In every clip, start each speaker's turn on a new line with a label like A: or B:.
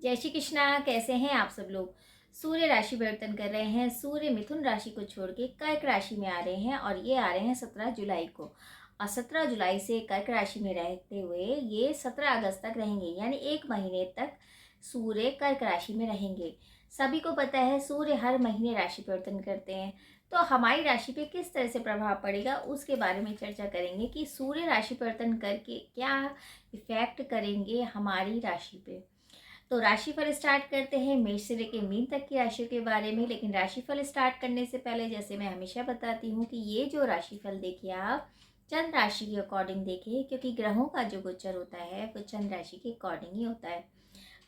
A: जय श्री कृष्णा। कैसे हैं आप सब लोग। सूर्य राशि परिवर्तन कर रहे हैं। सूर्य मिथुन राशि को छोड़ के कर्क राशि में आ रहे हैं और ये आ रहे हैं 17 जुलाई को। और 17 जुलाई से कर्क राशि में रहते हुए ये 17 अगस्त तक रहेंगे, यानी एक महीने तक सूर्य कर्क राशि में रहेंगे। सभी को पता है सूर्य हर महीने राशि परिवर्तन करते हैं, तो हमारी राशि पे किस तरह से प्रभाव पड़ेगा उसके बारे में चर्चा करेंगे कि सूर्य राशि परिवर्तन करके क्या इफेक्ट करेंगे हमारी राशि पे। तो राशिफल स्टार्ट करते हैं मेष से लेकर मीन तक की राशियों के बारे में। लेकिन राशिफल स्टार्ट करने से पहले जैसे मैं हमेशा बताती हूँ कि ये जो राशिफल देखिए आप चंद्र राशि के अकॉर्डिंग देखिए, क्योंकि ग्रहों का जो गोचर होता है वो चंद्र राशि के अकॉर्डिंग ही होता है।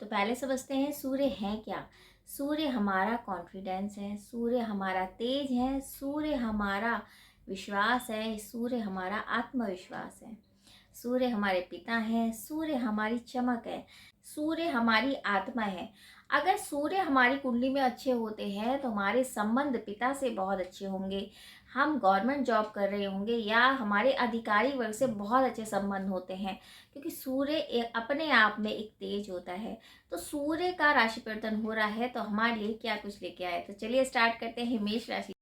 A: तो पहले समझते हैं सूर्य है क्या। सूर्य हमारा कॉन्फिडेंस है, सूर्य हमारा तेज है, सूर्य हमारा विश्वास है, सूर्य हमारा आत्मविश्वास है, सूर्य हमारे पिता हैं, सूर्य हमारी चमक है, सूर्य हमारी आत्मा है। अगर सूर्य हमारी कुंडली में अच्छे होते हैं तो हमारे संबंध पिता से बहुत अच्छे होंगे, हम गवर्नमेंट जॉब कर रहे होंगे या हमारे अधिकारी वर्ग से बहुत अच्छे संबंध होते हैं, क्योंकि सूर्य अपने आप में एक तेज होता है। तो सूर्य का राशि परिवर्तन हो रहा है तो हमारे लिए क्या कुछ लेके आए, तो चलिए स्टार्ट करते हैं मेष राशि।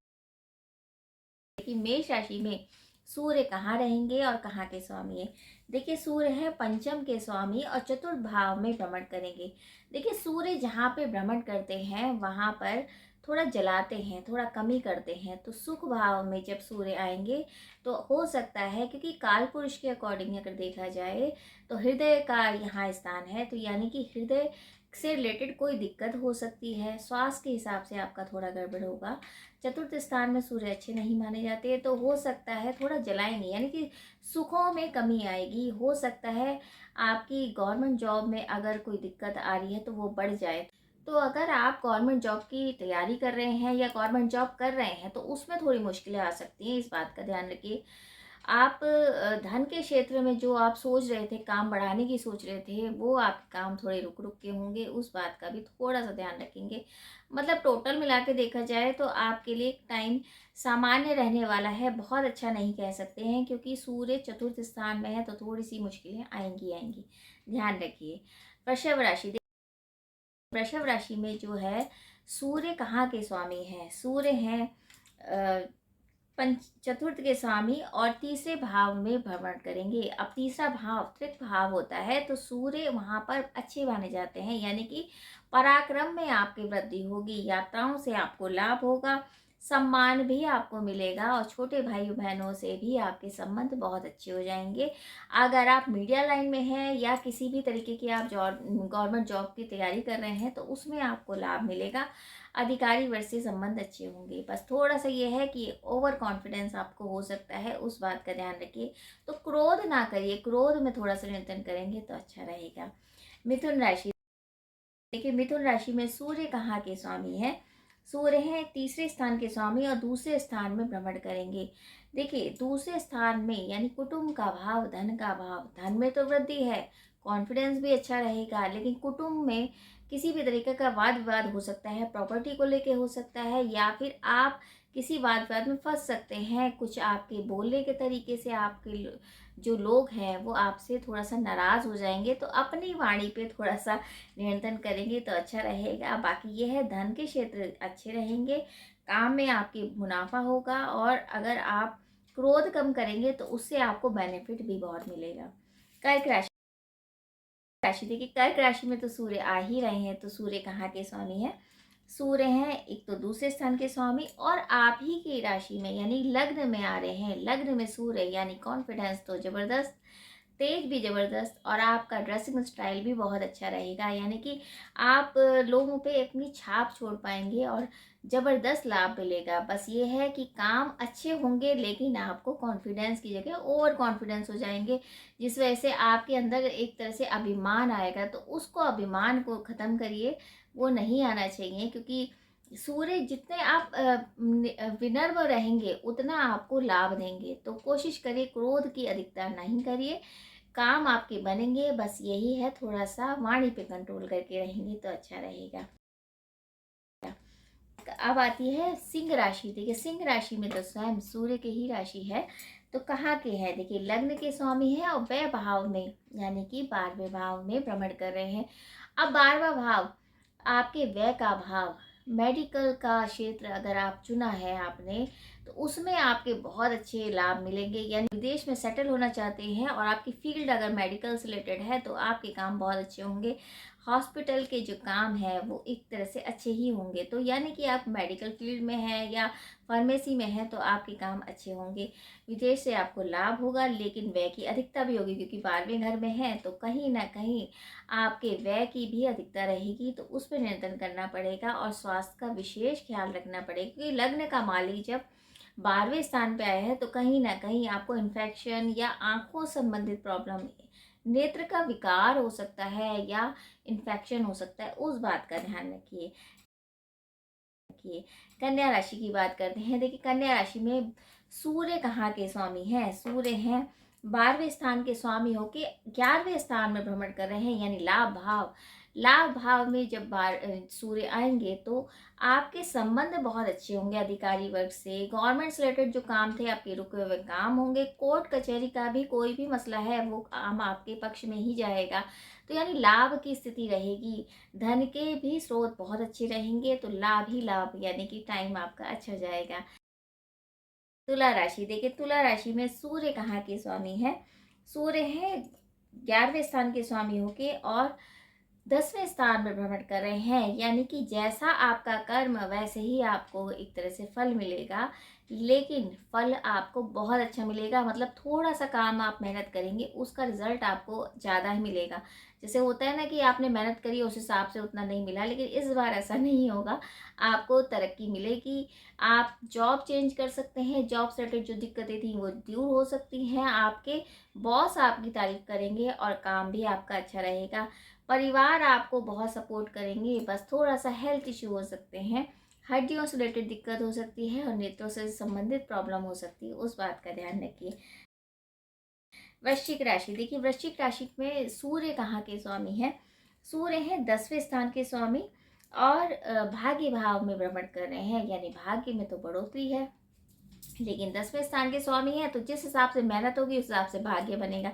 A: मेष राशि में सूर्य कहाँ रहेंगे और कहाँ के स्वामी है। देखिए सूर्य है पंचम के स्वामी और चतुर्थ भाव में भ्रमण करेंगे। देखिए सूर्य जहाँ पे भ्रमण करते हैं वहाँ पर थोड़ा जलाते हैं, थोड़ा कमी करते हैं। तो सुख भाव में जब सूर्य आएंगे तो हो सकता है, क्योंकि काल पुरुष के अकॉर्डिंग अगर देखा जाए तो हृदय का यहाँ स्थान है, तो यानी कि हृदय से रिलेटेड कोई दिक्कत हो सकती है, स्वास्थ्य के हिसाब से आपका थोड़ा गड़बड़ होगा। चतुर्थ स्थान में सूर्य अच्छे नहीं माने जाते, तो हो सकता है थोड़ा जलाएंगे, यानी कि सुखों में कमी आएगी। हो सकता है आपकी गवर्नमेंट जॉब में अगर कोई दिक्कत आ रही है तो वो बढ़ जाए। तो अगर आप गवर्नमेंट जॉब की तैयारी कर रहे हैं या गवर्नमेंट जॉब कर रहे हैं तो उसमें थोड़ी मुश्किलें आ सकती हैं, इस बात का ध्यान रखिए। आप धन के क्षेत्र में जो आप सोच रहे थे, काम बढ़ाने की सोच रहे थे, वो आपके काम थोड़े रुक रुक के होंगे, उस बात का भी थोड़ा सा ध्यान रखेंगे। मतलब टोटल मिला के देखा जाए तो आपके लिए टाइम सामान्य रहने वाला है, बहुत अच्छा नहीं कह सकते हैं, क्योंकि सूर्य चतुर्थ स्थान में है तो थोड़ी सी मुश्किलें आएंगी आएंगी, ध्यान रखिए। वृषभ राशि, वृषभ राशि में जो है सूर्य कहाँ के स्वामी हैं। सूर्य हैं पंच चतुर्थ के स्वामी और तीसरे भाव में भ्रमण करेंगे। अब तीसरा भाव तृतीय भाव होता है, तो सूर्य वहां पर अच्छे माने जाते हैं, यानी कि पराक्रम में आपकी वृद्धि होगी, यात्राओं से आपको लाभ होगा, सम्मान भी आपको मिलेगा और छोटे भाई बहनों से भी आपके संबंध बहुत अच्छे हो जाएंगे। अगर आप मीडिया लाइन में हैं या किसी भी तरीके की आप गवर्नमेंट जॉब की तैयारी कर रहे हैं तो उसमें आपको लाभ मिलेगा, अधिकारी वर्ग से संबंध अच्छे होंगे। बस थोड़ा सा ये है कि ओवर कॉन्फिडेंस आपको हो सकता है, उस बात का ध्यान रखिए। तो क्रोध ना करिए, क्रोध में थोड़ा सा नियंत्रण करेंगे तो अच्छा रहेगा। मिथुन राशि, देखिए मिथुन राशि में सूर्य कहाँ के स्वामी है। सूर्य है तीसरे स्थान के स्वामी और दूसरे स्थान में भ्रमण करेंगे। देखिए दूसरे स्थान में यानी कुटुंब का भाव, धन का भाव, धन में तो वृद्धि है, कॉन्फिडेंस भी अच्छा रहेगा, लेकिन कुटुंब में किसी भी तरीके का वाद विवाद हो सकता है, प्रॉपर्टी को लेके हो सकता है, या फिर आप किसी वाद विवाद में फंस सकते हैं। कुछ आपके बोलने के तरीके से आपके जो लोग हैं वो आपसे थोड़ा सा नाराज हो जाएंगे, तो अपनी वाणी पे थोड़ा सा नियंत्रण करेंगे तो अच्छा रहेगा। बाकी ये है धन के क्षेत्र अच्छे रहेंगे, काम में आपके मुनाफा होगा, और अगर आप क्रोध कम करेंगे तो उससे आपको बेनिफिट भी बहुत मिलेगा। कर्क राशि, देखिए कर्क राशि में तो सूर्य आ ही रहे हैं, तो सूर्य कहाँ के स्वामी है। सूर्य हैं एक तो दूसरे स्थान के स्वामी और आप ही की राशि में यानी लग्न में आ रहे हैं। लग्न में सूर्य यानी कॉन्फिडेंस तो जबरदस्त, तेज भी जबरदस्त, और आपका ड्रेसिंग स्टाइल भी बहुत अच्छा रहेगा, यानी कि आप लोगों पे अपनी छाप छोड़ पाएंगे और जबरदस्त लाभ मिलेगा। बस ये है कि काम अच्छे होंगे लेकिन आपको कॉन्फिडेंस की जगह ओवर कॉन्फिडेंस हो जाएंगे, जिस वजह से आपके अंदर एक तरह से अभिमान आएगा। तो उसको, अभिमान को ख़त्म करिए, वो नहीं आना चाहिए, क्योंकि सूर्य जितने आप विनम्र रहेंगे उतना आपको लाभ देंगे। तो कोशिश करिए क्रोध की अधिकता नहीं करिए, काम आपके बनेंगे। बस यही है, थोड़ा सा वाणी पे कंट्रोल करके रहेंगे तो अच्छा रहेगा। अब आती है सिंह राशि। देखिए सिंह राशि में तो स्वयं सूर्य की ही राशि है, तो कहाँ के है। देखिए लग्न के स्वामी है और व्यय भाव में यानी कि 12वें भाव में भ्रमण कर रहे हैं। अब 12वां भाव आपके व्यय का भाव, मेडिकल का क्षेत्र अगर आप चुना है आपने, तो उसमें आपके बहुत अच्छे लाभ मिलेंगे। यानी विदेश में सेटल होना चाहते हैं और आपकी फील्ड अगर मेडिकल से रिलेटेड है तो आपके काम बहुत अच्छे होंगे। हॉस्पिटल के जो काम है वो एक तरह से अच्छे ही होंगे। तो यानी कि आप मेडिकल फील्ड में हैं या फार्मेसी में हैं तो आपके काम अच्छे होंगे। विदेश से आपको लाभ होगा, लेकिन व्यय की अधिकता भी होगी, क्योंकि 12वें घर में है तो कहीं ना कहीं आपके व्यय की भी अधिकता रहेगी। तो उस पर नियंत्रण करना पड़ेगा और स्वास्थ्य का विशेष ख्याल रखना पड़ेगा, क्योंकि लग्न का मालिक जब 12वें स्थान पे आया है तो कहीं ना कहीं आपको इन्फेक्शन या आंखों संबंधित प्रॉब्लम, नेत्र का विकार हो सकता है या इन्फेक्शन हो सकता है, उस बात का ध्यान रखिए। कन्या राशि की बात करते हैं। देखिए, कन्या राशि में सूर्य कहाँ के स्वामी हैं? सूर्य हैं 12वें स्थान के स्वामी होके 11वें स्थान में भ्रमण कर रहे हैं, यानी लाभ भाव। लाभ भाव में जब सूर्य आएंगे तो आपके संबंध बहुत अच्छे होंगे अधिकारी वर्ग से। गवर्नमेंट से रिलेटेड जो काम थे आपके रुके हुए काम होंगे। कोर्ट कचहरी का भी कोई भी मसला है वो काम आपके पक्ष में ही जाएगा। तो यानी लाभ की स्थिति रहेगी। धन के भी स्रोत बहुत अच्छे रहेंगे, तो लाभ ही लाभ, यानी कि टाइम आपका अच्छा जाएगा। तुला राशि, देखिए तुला राशि में सूर्य कहाँ के स्वामी है? सूर्य है 11वें स्थान के स्वामी होके और 10वें स्थान में भ्रमण कर रहे हैं। यानी कि जैसा आपका कर्म वैसे ही आपको एक तरह से फल मिलेगा, लेकिन फल आपको बहुत अच्छा मिलेगा। मतलब थोड़ा सा काम आप मेहनत करेंगे उसका रिजल्ट आपको ज़्यादा ही मिलेगा। जैसे होता है ना कि आपने मेहनत करी उस हिसाब से उतना नहीं मिला, लेकिन इस बार ऐसा नहीं होगा। आपको तरक्की मिलेगी। आप जॉब चेंज कर सकते हैं। जॉब से रिलेटेड जो दिक्कतें थी वो दूर हो सकती हैं। आपके बॉस आपकी तारीफ करेंगे और काम भी आपका अच्छा रहेगा। परिवार आपको बहुत सपोर्ट करेंगे। बस थोड़ा सा हेल्थ इश्यू हो सकते हैं, हड्डियों से रिलेटेड दिक्कत हो सकती है और नेत्रों से संबंधित प्रॉब्लम हो सकती है, उस बात का ध्यान रखिए। वृश्चिक राशि, देखिए वृश्चिक राशि में सूर्य कहाँ के स्वामी हैं? सूर्य हैं 10वें स्थान के स्वामी और भाग्य भाव में भ्रमण कर रहे हैं, यानी भाग्य में तो बढ़ोतरी है, लेकिन 10वें स्थान के स्वामी है तो जिस हिसाब से मेहनत होगी उस हिसाब से भाग्य बनेगा।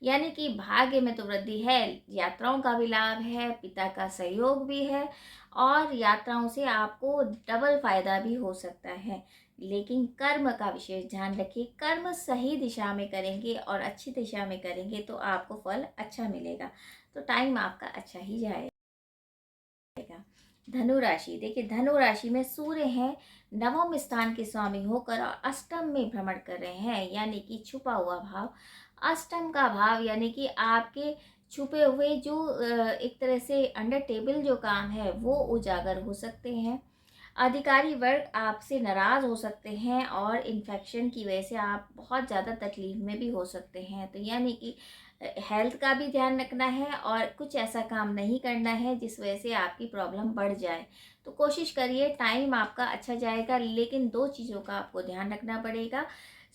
A: यानी कि भाग्य में तो वृद्धि है, यात्राओं का भी लाभ है, पिता का सहयोग भी है और यात्राओं से आपको डबल फायदा भी हो सकता है। लेकिन कर्म का विशेष ध्यान रखिए। कर्म सही दिशा में करेंगे और अच्छी दिशा में करेंगे तो आपको फल अच्छा मिलेगा। तो टाइम आपका अच्छा ही जाएगा। धनु राशि, देखिए धनु राशि में सूर्य हैं 9वें स्थान के स्वामी होकर और अष्टम में भ्रमण कर रहे हैं, यानी कि छुपा हुआ भाव। अष्टम का भाव यानी कि आपके छुपे हुए जो एक तरह से अंडर टेबल जो काम है वो उजागर हो सकते हैं। अधिकारी वर्ग आपसे नाराज हो सकते हैं और इन्फेक्शन की वजह से आप बहुत ज़्यादा तकलीफ में भी हो सकते हैं। तो यानी कि हेल्थ का भी ध्यान रखना है और कुछ ऐसा काम नहीं करना है जिस वजह से आपकी प्रॉब्लम बढ़ जाए। तो कोशिश करिए, टाइम आपका अच्छा जाएगा, लेकिन दो चीज़ों का आपको ध्यान रखना पड़ेगा।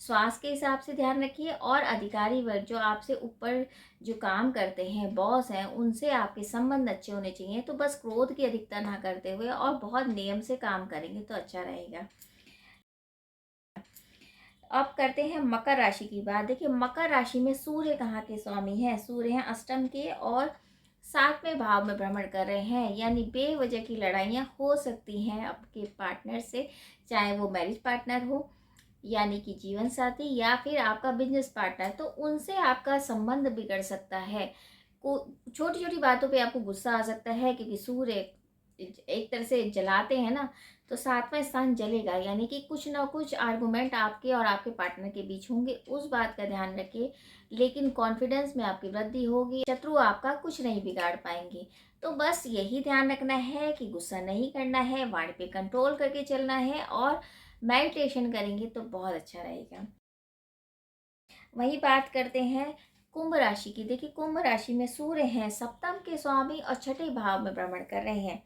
A: स्वास्थ्य के हिसाब से ध्यान रखिए और अधिकारी वर्ग जो आपसे ऊपर जो काम करते हैं, बॉस हैं, उनसे आपके संबंध अच्छे होने चाहिए। तो बस क्रोध की अधिकता ना करते हुए और बहुत नियम से काम करेंगे तो अच्छा रहेगा। अब करते हैं मकर राशि की बात। देखिए मकर राशि में सूर्य कहाँ के स्वामी हैं? सूर्य हैं अष्टम के और 7वें भाव में भ्रमण कर रहे हैं, यानी बेवजह की लड़ाइयाँ हो सकती हैं आपके पार्टनर से, चाहे वो मैरिज पार्टनर हो, यानी कि जीवन साथी, या फिर आपका बिजनेस पार्टनर। तो उनसे आपका संबंध बिगड़ सकता है। को छोटी छोटी बातों पे आपको गुस्सा आ सकता है, क्योंकि सूर्य एक तरह से जलाते हैं ना, तो 7वां स्थान जलेगा, यानी कि कुछ ना कुछ आर्गुमेंट आपके और आपके पार्टनर के बीच होंगे, उस बात का ध्यान रखिए। लेकिन कॉन्फिडेंस में आपकी वृद्धि होगी, शत्रु आपका कुछ नहीं बिगाड़ पाएंगे। तो बस यही ध्यान रखना है कि गुस्सा नहीं करना है, वाणी पे कंट्रोल करके चलना है और मेडिटेशन करेंगे तो बहुत अच्छा रहेगा। वही बात करते हैं कुंभ राशि की। देखिए कुंभ राशि में सूर्य हैं सप्तम के स्वामी और छठे भाव में भ्रमण कर रहे हैं।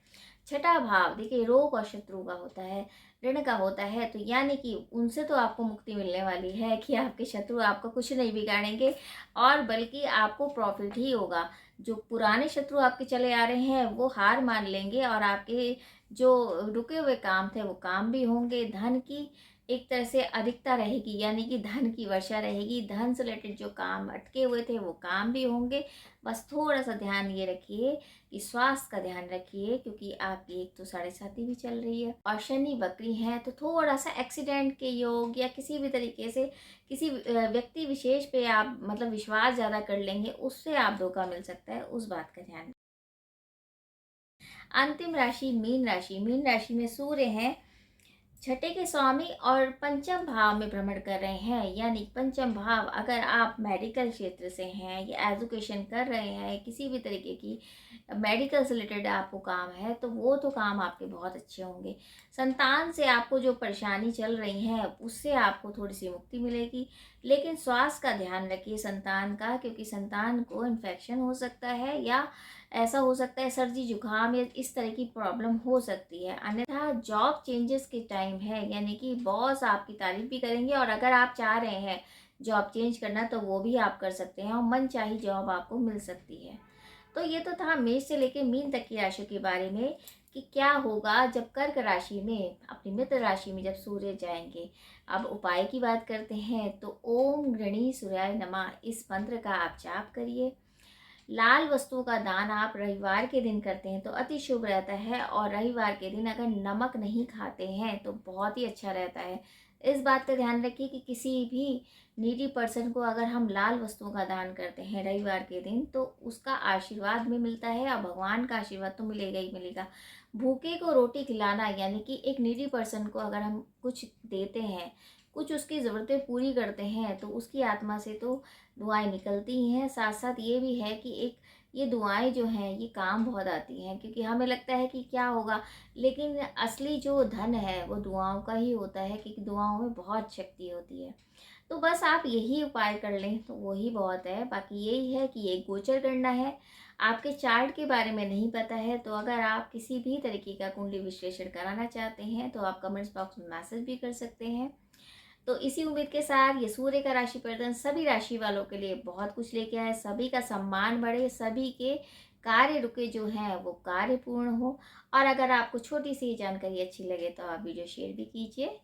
A: छठा भाव देखिए रोग और शत्रु का होता है, ऋण का होता है। तो यानी कि उनसे तो आपको मुक्ति मिलने वाली है कि आपके शत्रु आपको कुछ नहीं बिगाड़ेंगे और बल्कि आपको प्रॉफिट ही होगा। जो पुराने शत्रु आपके चले आ रहे हैं वो हार मान लेंगे और आपके जो रुके हुए काम थे वो काम भी होंगे। धन की एक तरह से अधिकता रहेगी, यानी कि धन की वर्षा रहेगी। धन से रिलेटेड जो काम अटके हुए थे वो काम भी होंगे। बस थोड़ा सा ध्यान ये रखिए कि स्वास्थ्य का ध्यान रखिए, क्योंकि आपकी एक तो 7.5 भी चल रही है और शनि वक्री है, तो थोड़ा सा एक्सीडेंट के योग या किसी भी तरीके से किसी व्यक्ति विशेष पे आप मतलब विश्वास ज़्यादा कर लेंगे, उससे आप धोखा मिल सकता है, उस बात का ध्यान। अंतिम राशि मीन राशि। मीन राशि में सूर्य हैं, छठे के स्वामी और पंचम भाव में भ्रमण कर रहे हैं। यानी पंचम भाव, अगर आप मेडिकल क्षेत्र से हैं या एजुकेशन कर रहे हैं, किसी भी तरीके की मेडिकल से रिलेटेड आपको काम है, तो वो तो काम आपके बहुत अच्छे होंगे। संतान से आपको जो परेशानी चल रही है उससे आपको थोड़ी सी मुक्ति मिलेगी, लेकिन स्वास्थ्य का ध्यान रखिए संतान का, क्योंकि संतान को इन्फेक्शन हो सकता है या ऐसा हो सकता है सर्दी जुकाम या इस तरह की प्रॉब्लम हो सकती है। अन्यथा जॉब चेंजेस के टाइम है, यानी कि बॉस आपकी तारीफ भी करेंगे, और अगर आप चाह रहे हैं जॉब चेंज करना तो वो भी आप कर सकते हैं और मन चाही जॉब आपको मिल सकती है। तो ये तो था मेष से लेके मीन तक की राशि के बारे में कि क्या होगा जब कर्क राशि में, अपनी मित्र राशि में जब सूर्य जाएंगे। अब उपाय की बात करते हैं, तो ओम गृणी सूर्याय नमः इस मंत्र का आप जाप करिए। लाल वस्तुओं का दान आप रविवार के दिन करते हैं तो अति शुभ रहता है, और रविवार के दिन अगर नमक नहीं खाते हैं तो बहुत ही अच्छा रहता है। इस बात का ध्यान रखिए कि किसी भी नीडी पर्सन को अगर हम लाल वस्तुओं का दान करते हैं रविवार के दिन तो उसका आशीर्वाद भी मिलता है, और भगवान का आशीर्वाद तो मिलेगा ही मिलेगा। भूखे को रोटी खिलाना, यानी कि एक नीडी पर्सन को अगर हम कुछ देते हैं, कुछ उसकी ज़रूरतें पूरी करते हैं, तो उसकी आत्मा से तो दुआएं निकलती ही हैं। साथ साथ ये भी है कि एक ये दुआएं जो हैं ये काम बहुत आती हैं, क्योंकि हमें लगता है कि क्या होगा, लेकिन असली जो धन है वो दुआओं का ही होता है, क्योंकि दुआओं में बहुत शक्ति होती है। तो बस आप यही उपाय कर लें तो वही बहुत है। बाकी यही है कि ये गोचर करना है। आपके चार्ट के बारे में नहीं पता है तो अगर आप किसी भी तरीके का कुंडली विश्लेषण कराना चाहते हैं तो आप कमेंट्स बॉक्स में मैसेज भी कर सकते हैं। तो इसी उम्मीद के साथ ये सूर्य का राशि परिवर्तन सभी राशि वालों के लिए बहुत कुछ लेके आए। सभी का सम्मान बढ़े, सभी के कार्य रुके जो हैं वो कार्य पूर्ण हो। और अगर आपको छोटी सी जानकारी अच्छी लगे तो आप वीडियो शेयर भी कीजिए।